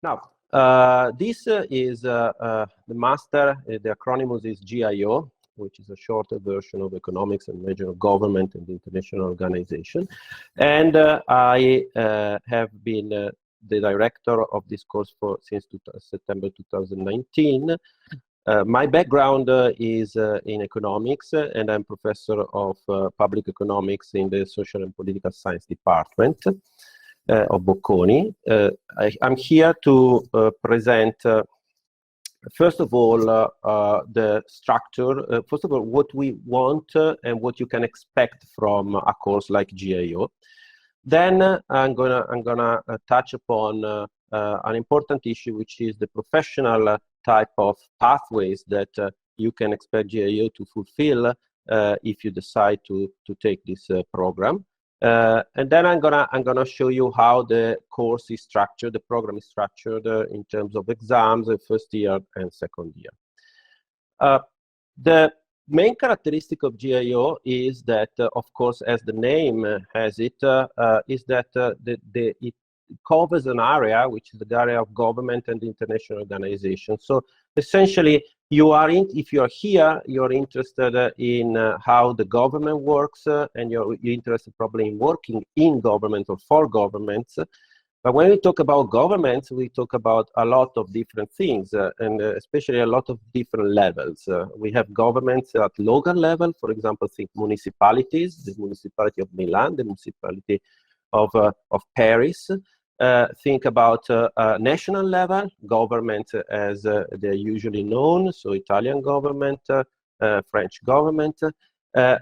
Now, this is the master, the acronym is GIO, which is a shorter version of Economics and Managerial Government and International Organization. And I have been the director of this course since September 2019. My background is in economics, and I'm professor of public economics in the Social and Political Science Department of Bocconi. I'm here to present, first of all, the structure, first of all, what we want and what you can expect from a course like GIO. Then I'm gonna touch upon an important issue, which is the professional type of pathways that you can expect GIO to fulfill if you decide to take this program. And then I'm gonna show you how the course is structured, the program is structured in terms of exams, first year and second year. The main characteristic of GIO is that, of course, as the name has it, is that it covers an area which is the area of government and international organization. So essentially, if you are here, you're interested in how the government works, and you're interested probably in working in government or for governments. But when we talk about governments, we talk about a lot of different things, and especially a lot of different levels. We have governments at local level, for example, think municipalities, the municipality of Milan, the municipality of Paris. Think about national level, government as they're usually known, so Italian government, French government,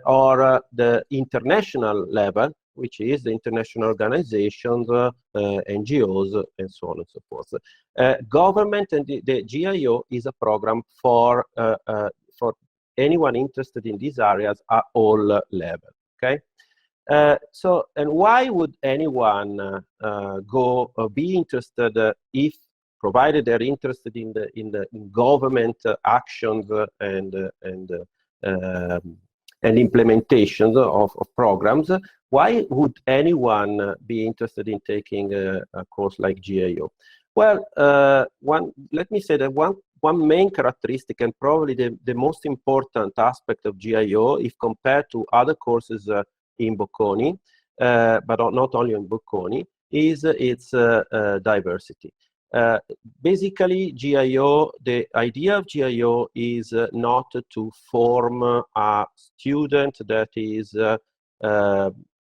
or the international level, which is the international organizations, NGOs, and so on and so forth. Government and the GIO is a program for anyone interested in these areas at all levels. Okay. And why would anyone be interested if, provided they're interested in government actions and implementations of programs? Why would anyone be interested in taking a course like GIO? Well, let me say that one main characteristic, and probably the most important aspect of GIO, if compared to other courses in Bocconi, but not only in Bocconi, is its diversity. Basically, GIO, the idea of GIO is not to form a student that is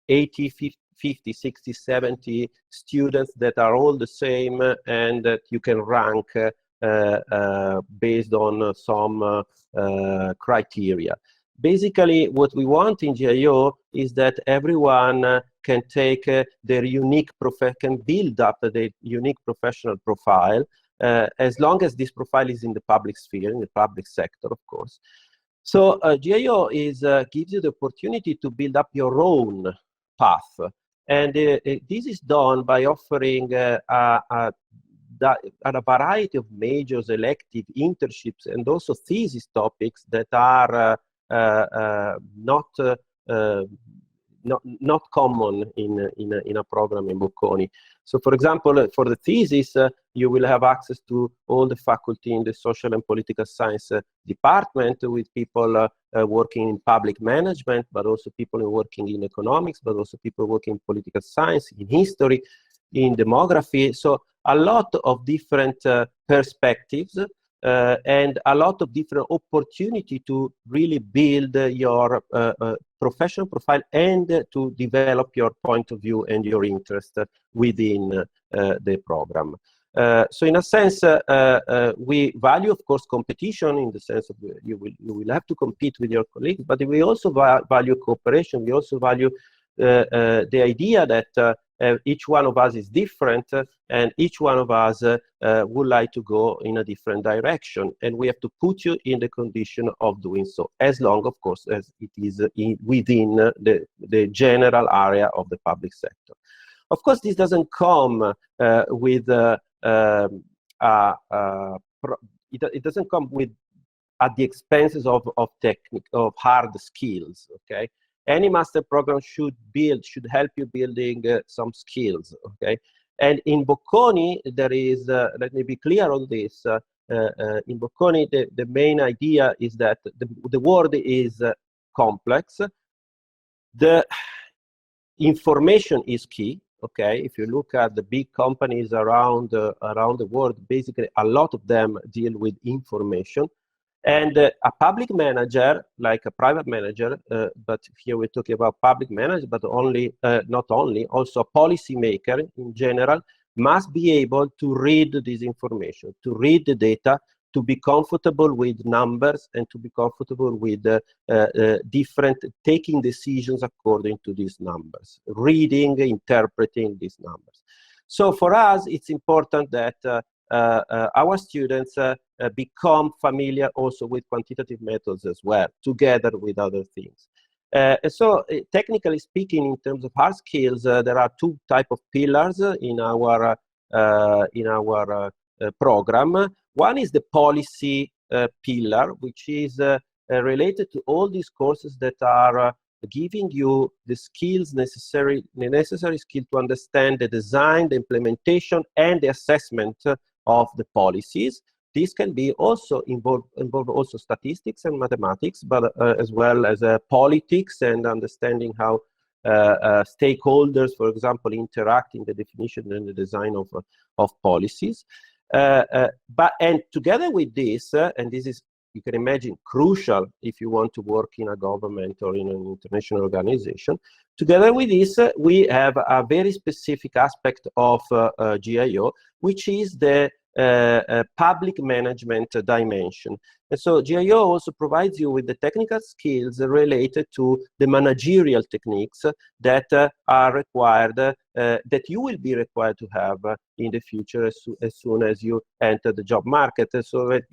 80, 50, 60, 70 students that are all the same and that you can rank based on some criteria. Basically, what we want in GIO is that everyone can take their unique can build up their unique professional profile, as long as this profile is in the public sphere, in the public sector, of course. So GIO gives you the opportunity to build up your own path, and this is done by offering a variety of majors, elective, internships, and also thesis topics that are not common in a program in Bocconi. So, for example, for the thesis, you will have access to all the faculty in the Social and Political Science department, with people working in public management, but also people working in economics, but also people working in political science, in history, in demography. So a lot of different perspectives and a lot of different opportunity to really build your professional profile and to develop your point of view and your interest within the program. So in a sense, we value, of course, competition in the sense of you will have to compete with your colleagues, but we also value cooperation. We also value the idea that each one of us is different, and each one of us would like to go in a different direction, and we have to put you in the condition of doing so, as long, of course, as it is within the general area of the public sector. Of course, this doesn't come with it doesn't come with at the expenses of hard skills. Okay. Any master program should help you building some skills, okay? And in Bocconi, there is, let me be clear on this, in Bocconi, the main idea is that the world is complex. The information is key. Okay, if you look at the big companies around the world, basically a lot of them deal with information. And a public manager, like a private manager, but here we're talking about public manager, but not only, also a policy maker in general, must be able to read this information, to read the data, to be comfortable with numbers, and to be comfortable with taking decisions according to these numbers, reading, interpreting these numbers. So for us, it's important that our students become familiar also with quantitative methods as well, together with other things. So technically speaking, in terms of hard skills, there are two types of pillars in our program. One is the policy pillar, which is related to all these courses that are giving you the skills necessary skill to understand the design, the implementation, and the assessment of the policies. This can be also involve also statistics and mathematics, but as well as politics and understanding how stakeholders, for example, interact in the definition and the design of policies. And together with this, and this is, you can imagine, crucial if you want to work in a government or in an international organization. Together with this, we have a very specific aspect of GIO, which is the public management dimension. And so GIO also provides you with the technical skills related to the managerial techniques that are required, that you will be required to have in the future as soon as you enter the job market. So that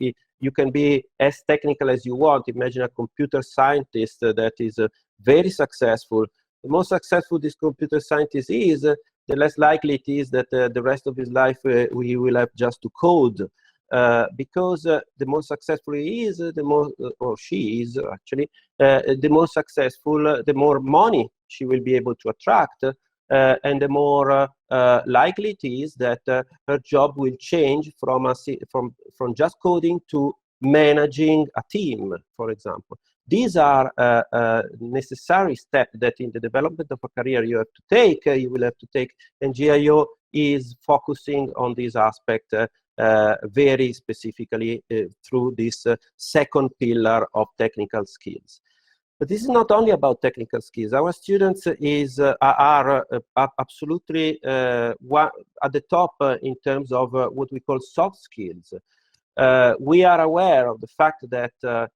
you can be as technical as you want. Imagine a computer scientist that is very successful. The more successful this computer scientist is, the less likely it is that the rest of his life he will have just to code. Because the more successful he is, the more, or she is actually, the more successful, the more money she will be able to attract, and the more likely it is that her job will change from just coding to managing a team, for example. These are necessary steps that in the development of a career you have to take, you will have to take, and GIO is focusing on this aspect very specifically through this second pillar of technical skills. But this is not only about technical skills. Our students are absolutely at the top in terms of what we call soft skills. We are aware of the fact that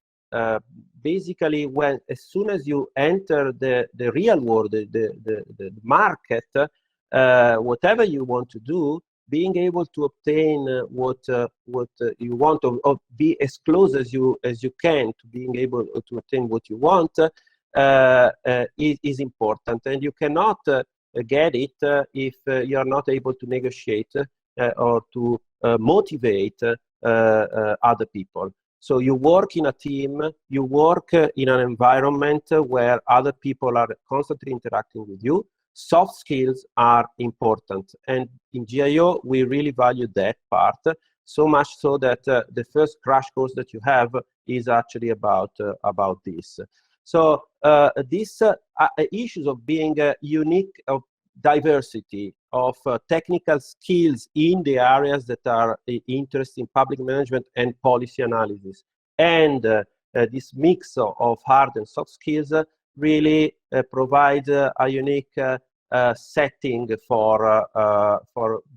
basically, as soon as you enter the real world, the market, whatever you want to do, being able to obtain what you want, or be as close as you can to being able to obtain what you want, is important. And you cannot get it if you are not able to negotiate or to motivate other people. So you work in a team, you work in an environment where other people are constantly interacting with you. Soft skills are important. And in GIO, we really value that part, so much so that the first crash course that you have is actually about this. So these issues of being unique, of diversity, of technical skills in the areas that are interested in public management and policy analysis, and this mix of hard and soft skills really provide a unique setting for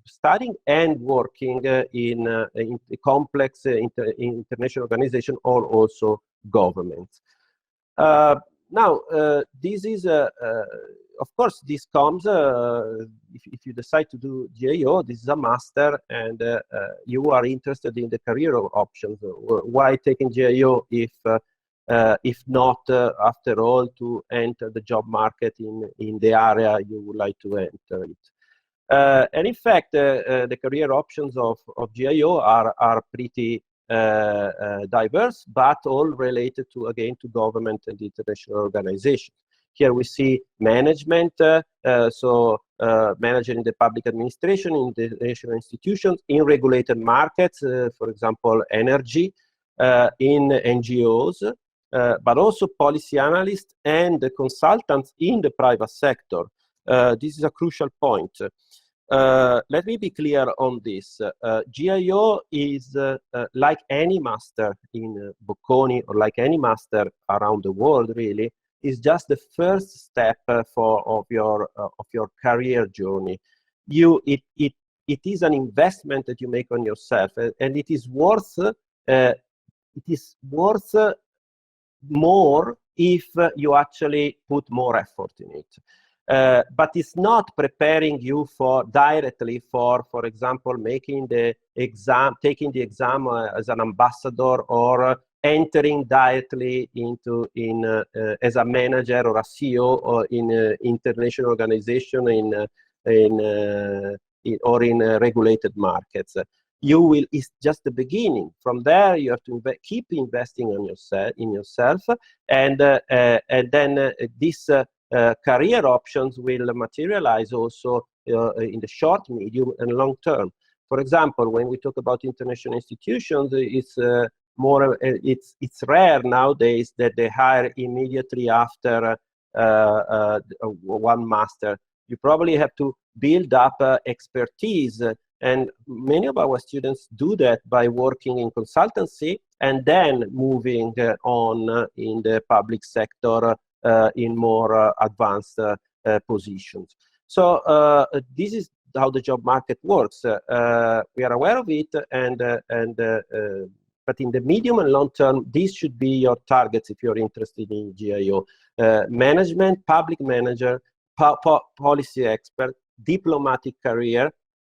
studying and working in a complex international organization or also governments. Now, this is, of course, this comes, if you decide to do GIO, this is a master, and you are interested in the career options. Why taking GIO if not, after all, to enter the job market in the area you would like to enter it? And in fact, the career options of GIO are pretty diverse, but all related to, again, to government and international organizations. Here we see management, manager in the public administration, in the national institutions, in regulated markets, for example, energy, in NGOs, but also policy analysts and consultants in the private sector. This is a crucial point. Let me be clear on this. GIO is like any master in Bocconi, or like any master around the world, really, is just the first step of your career journey. It is an investment that you make on yourself, and it is worth more if you actually put more effort in it. But it's not preparing you directly for example, taking the exam as an ambassador, or entering directly as a manager or a CEO or in an international organization or in regulated markets. It's just the beginning. From there, you have to keep investing in yourself, and then this career options will materialize also in the short, medium, and long term. For example, when we talk about international institutions, it's rare nowadays that they hire immediately after one master. You probably have to build up expertise, and many of our students do that by working in consultancy and then moving on in the public sector in more advanced positions. So this is how the job market works. We are aware of it, but in the medium and long term, these should be your targets if you're interested in GIO. Management, public manager, policy expert, diplomatic career.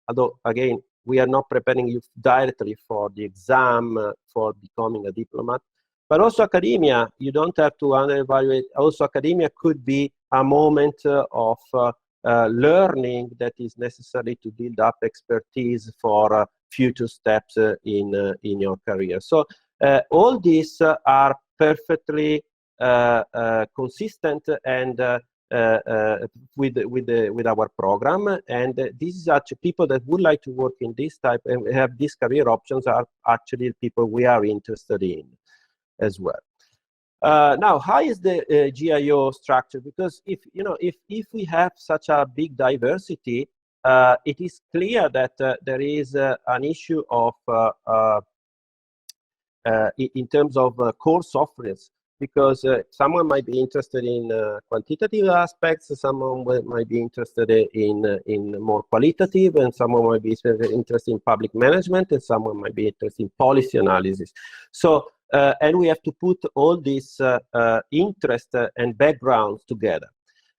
Although, again, we are not preparing you directly for the exam for becoming a diplomat. But also academia, you don't have to under-evaluate. Also, academia could be a moment of learning that is necessary to build up expertise for future steps in your career. So all these are perfectly consistent and with our program, and this is actually people that would like to work in this type and have these career options are actually people we are interested in as well. Now, how is the GIO structure? Because if we have such a big diversity, it is clear that there is an issue of in terms of course offerings, because someone might be interested in quantitative aspects, someone might be interested in more qualitative, and someone might be interested in public management, and someone might be interested in policy analysis. So, and we have to put all these interests and backgrounds together,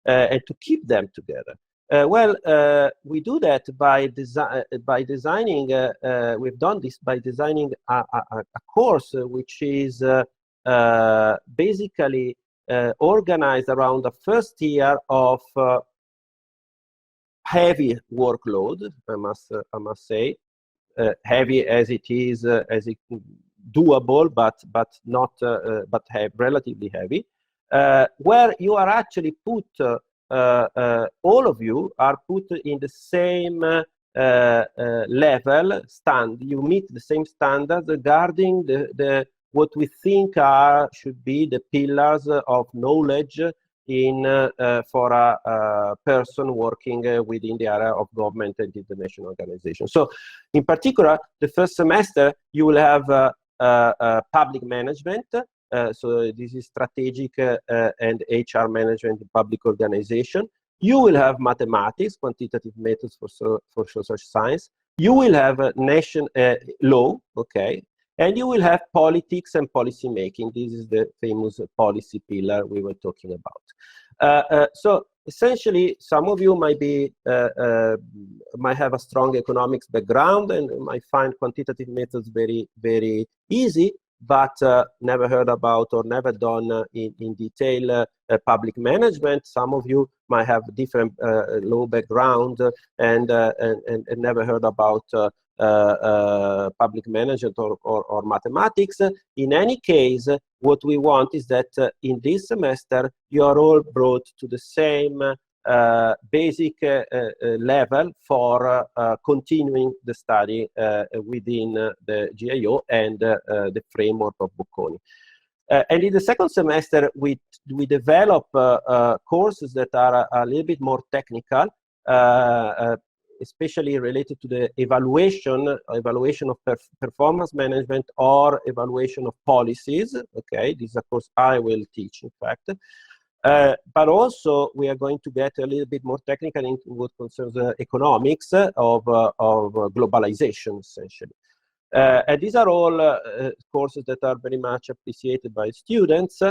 and to keep them together. We do that by designing. We've done this by designing a course which is basically organized around the first year of heavy workload. I must say, heavy as it is, doable, but not, but relatively heavy, where you are actually put. All of you are put in the same level You meet the same standards regarding what we think should be the pillars of knowledge for a person working within the area of government and international organization. So, in particular, the first semester you will have public management. So this is strategic and HR management in public organization. You will have mathematics, quantitative methods for social science. You will have law, okay, and you will have politics and policy making. This is the famous policy pillar we were talking about. So essentially, some of you might have a strong economics background and might find quantitative methods very, very easy, but never heard about or never done in detail public management. Some of you might have different law background and never heard about public management or mathematics. In any case, what we want is that in this semester you are all brought to the same basic level for continuing the study within the GIO and the framework of Bocconi. And in the second semester, we develop courses that are a little bit more technical, especially related to the evaluation of performance management or evaluation of policies. Okay, this is a course I will teach, in fact. But also, we are going to get a little bit more technical into what concerns economics of globalization, essentially. And these are all courses that are very much appreciated by students.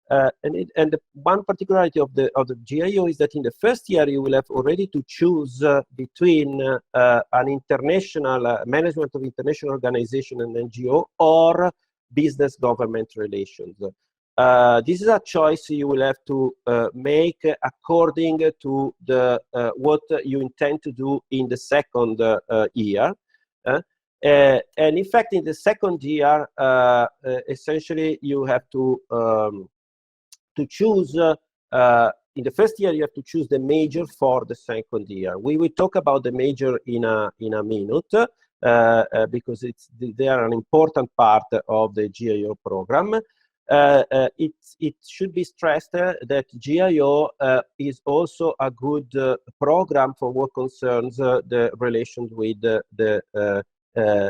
And one particularity of the GIO is that in the first year you will have already to choose between an international management of international organization and NGO or business government relations. This is a choice you will have to make according to the what you intend to do in the second year. And in fact, in the second year, essentially, you have to choose. In the first year, you have to choose the major for the second year. We will talk about the major in a minute because they are an important part of the GIO program. It should be stressed that GIO is also a good program for what concerns the relations with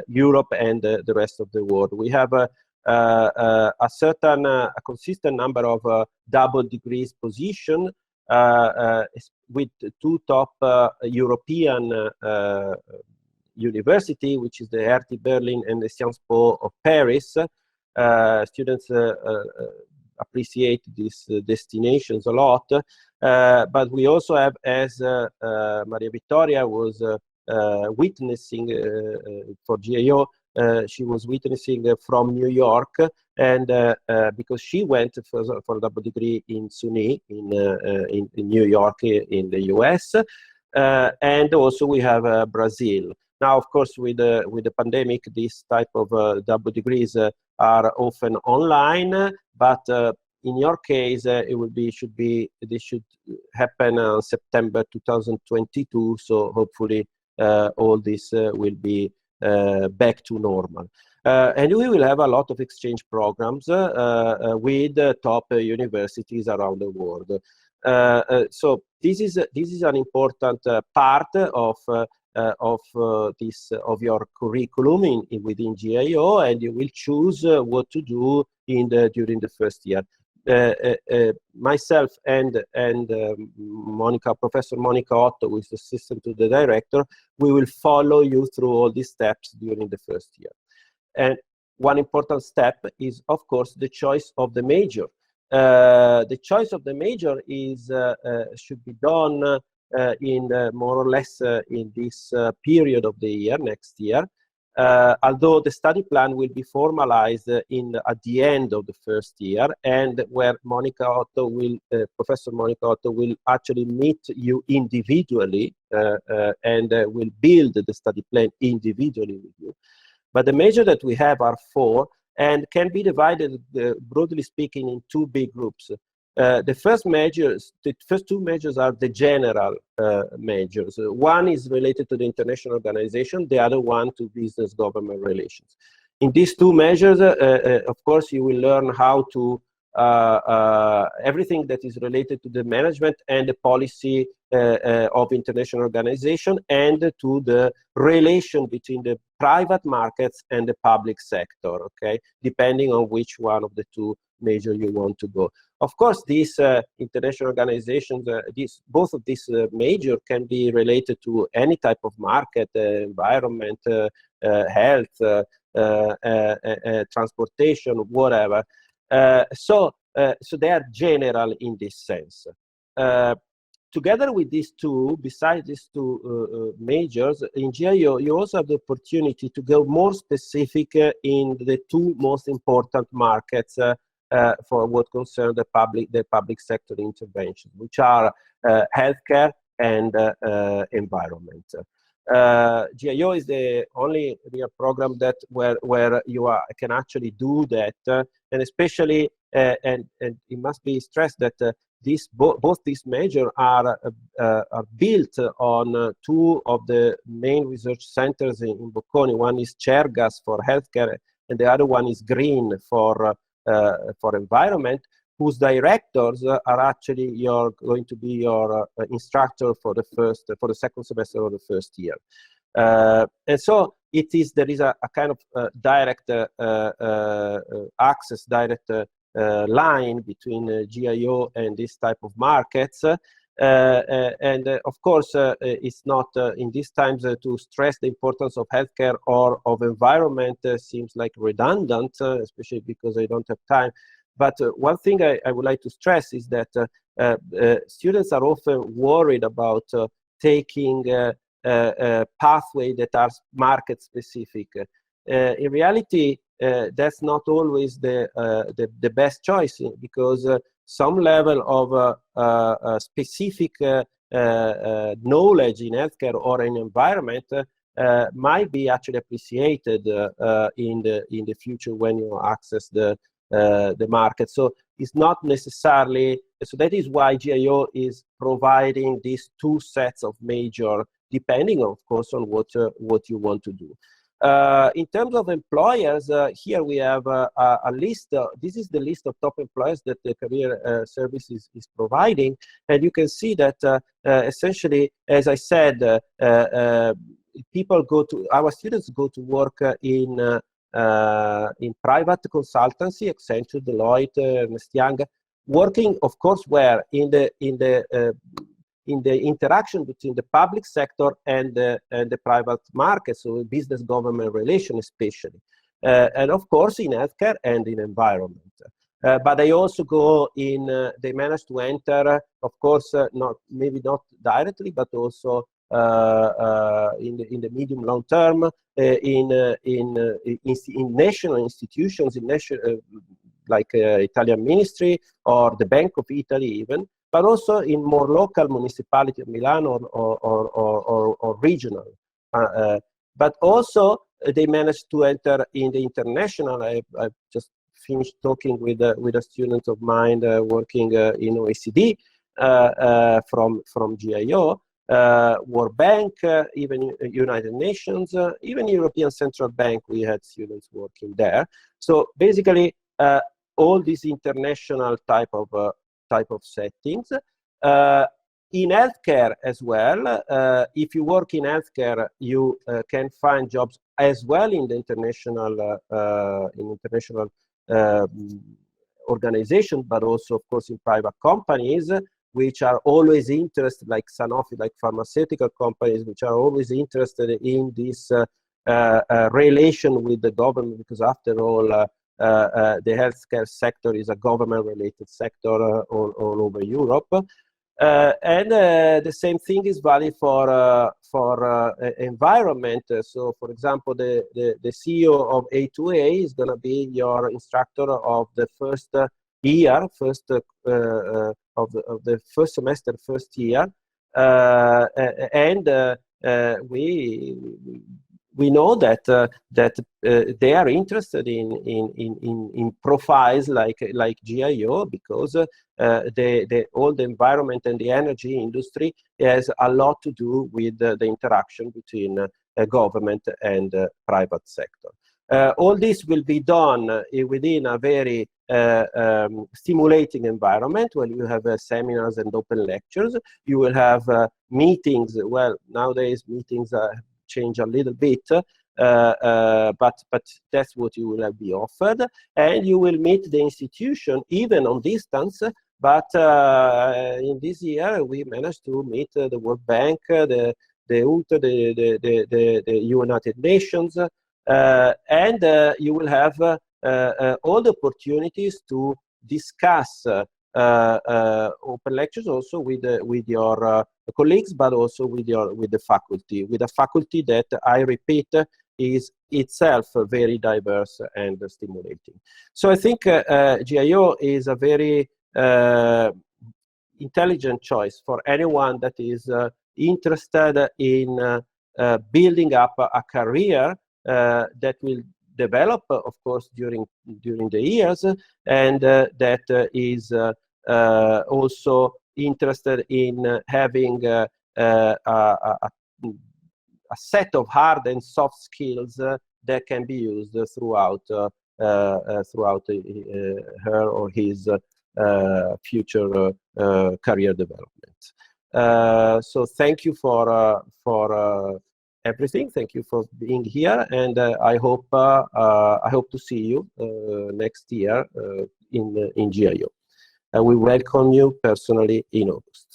Europe and the rest of the world. We have a consistent number of double degrees position with two top European university, which is the RT Berlin and the Sciences Po of Paris. Students appreciate these destinations a lot, but we also have, as Maria Vittoria was witnessing for GIO, she was witnessing from New York, and because she went for a double degree in SUNY in New York in the US, and also we have Brazil. Now, of course, with the pandemic, this type of double degrees are often online, but in your case, this should happen in September 2022. So hopefully, all this will be back to normal. And we will have a lot of exchange programs with top universities around the world. So this is an important part of your curriculum within GIO, and you will choose what to do during the first year. Myself and Professor Monica Otto, who is assistant to the director, we will follow you through all these steps during the first year. And one important step is, of course, the choice of the major. The choice of the major should be done more or less in this period of the year, next year. Although the study plan will be formalized at the end of the first year, and where Professor Monica Otto will actually meet you individually and will build the study plan individually with you. But the major that we have are 4 and can be divided, broadly speaking, in 2 big groups. The first 2 majors are the general majors. One is related to the international organization, the other one to business government relations. In these 2 measures, of course, you will learn how to everything that is related to the management and the policy of international organization, and to the relation between the private markets and the public sector, okay, depending on which one of the 2 major you want to go. Of course, these international organizations, both of these major can be related to any type of market, environment, health, transportation, whatever. So they are general in this sense. Together with these 2, besides these 2 majors, in GIO, you also have the opportunity to go more specific in the 2 most important markets for what concerns the public sector intervention, which are healthcare and environment. GIO is the only real program that where you can actually do that, and especially and it must be stressed that both these measures are built on two of the main research centers in Bocconi. One is Cergas for healthcare, and the other one is Green for environment, whose directors are actually going to be your instructor for the second semester of the first year. And so there is a kind of direct access, direct line between GIO and this type of markets. And of course, it's not in these times to stress the importance of healthcare or of environment seems like redundant, especially because I don't have time. But one thing I would like to stress is that students are often worried about taking pathways that are market specific. In reality, that's not always the best choice, because some level of specific knowledge in healthcare or in environment might be actually appreciated in the future when you access the market. So it's not necessarily, so that is why GIO is providing these two sets of major, depending of course on what you want to do. In terms of employers, here we have a list. This is the list of top employers that the career service is providing, and you can see that essentially, as I said, our students go to work in private consultancy, Accenture, Deloitte, Ernst Young, working, of course, where in the interaction between the public sector and the private market, so business government relation especially, and of course in healthcare and in environment. But they also go in, they manage to enter, of course, maybe not directly, but also in the medium long term, in national institutions, like Italian Ministry or the Bank of Italy even, but also in more local municipality of Milan or regional. But also they managed to enter in the international. I just finished talking with a student of mine working in OECD from GIO, World Bank, even United Nations, even European Central Bank. We had students working there. So basically, all these international type of settings. In healthcare as well, if you work in healthcare, you can find jobs as well in the international organizations, but also, of course, in private companies, which are always interested, like Sanofi, like pharmaceutical companies, which are always interested in this relation with the government, because after all, the healthcare sector is a government-related sector all over Europe. And the same thing is valid for environment. So, for example, the CEO of A2A is going to be your instructor of the first year, of the first semester, first year, and we know that they are interested in profiles like GIO, because all the environment and the energy industry has a lot to do with the interaction between government and private sector. All this will be done within a very stimulating environment, where you have seminars and open lectures. You will have meetings. Well, nowadays meetings change a little bit, but that's what you will be offered, and you will meet the institution even on distance. But in this year, we managed to meet the World Bank, the UNTO, the United Nations, and you will have all the opportunities to discuss open lectures also with your colleagues, but also with the faculty that, I repeat, is itself very diverse and stimulating. So I think GIO is a very intelligent choice for anyone that is interested in building up a career that will develop, of course, during the years, and that is also interested in having a set of hard and soft skills that can be used throughout her or his future career development. So thank you for everything. Thank you for being here, and I hope to see you next year in GIO. We welcome you personally in August.